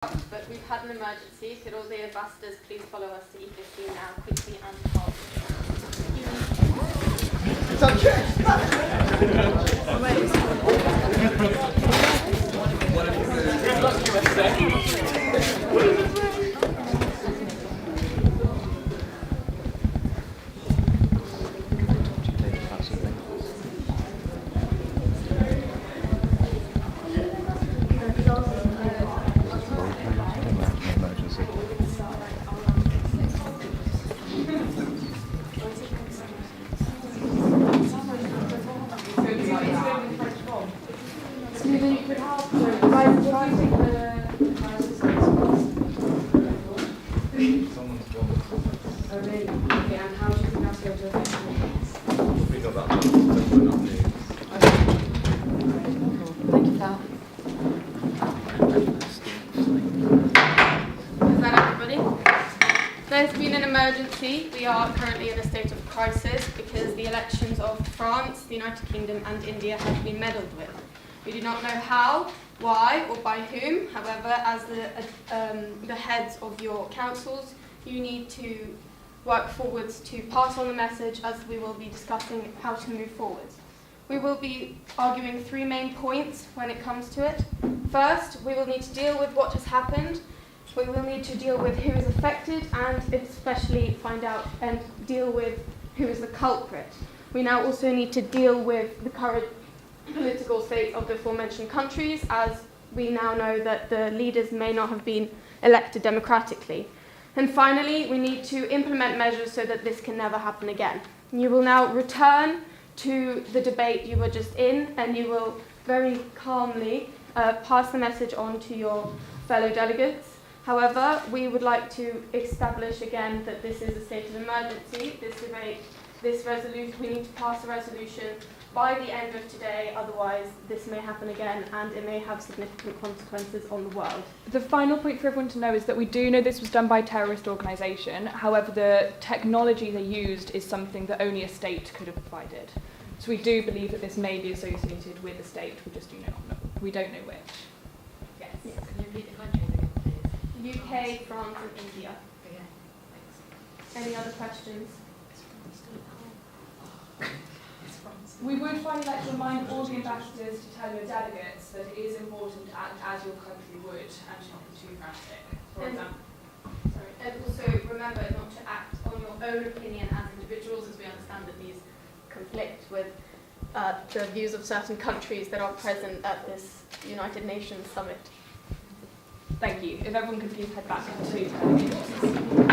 But we've had an emergency. Could all the ambassadors please follow us to E15 now, quickly and fast? There's been an emergency. We are currently in a state of crisis because the elections of France, the United Kingdom and India have been meddled with. We do not know how, why or by whom. However, as the heads of your councils, you need to work forwards to pass on the message as we will be discussing how to move forwards. We will be arguing three main points when it comes to it. First, we will need to deal with what has happened. We will need to deal with who is affected and especially find out and deal with who is the culprit. We now also need to deal with the current political state of the aforementioned countries, as we now know that the leaders may not have been elected democratically. And finally, we need to implement measures so that this can never happen again. You will now return to the debate you were just in, and you will very calmly pass the message on to your fellow delegates. However, we would like to establish again that this is a state of emergency. We need to pass a resolution by the end of today, otherwise this may happen again and it may have significant consequences on the world. The final point for everyone to know is that we do know this was done by a terrorist organisation. However, the technology they used is something that only a state could have provided. So we do believe that this may be associated with a state, we don't know which. Yes. Can you repeat the countries again, please? UK, France and India. Okay, thanks. Any other questions? We would finally like to remind all the ambassadors to tell your delegates that it is important to act as your country would and to not be too frantic. For example. And also remember not to act on your own opinion as individuals, as we understand that these conflict with the views of certain countries that are present at this United Nations summit. Thank you. If everyone could please head back to delegates.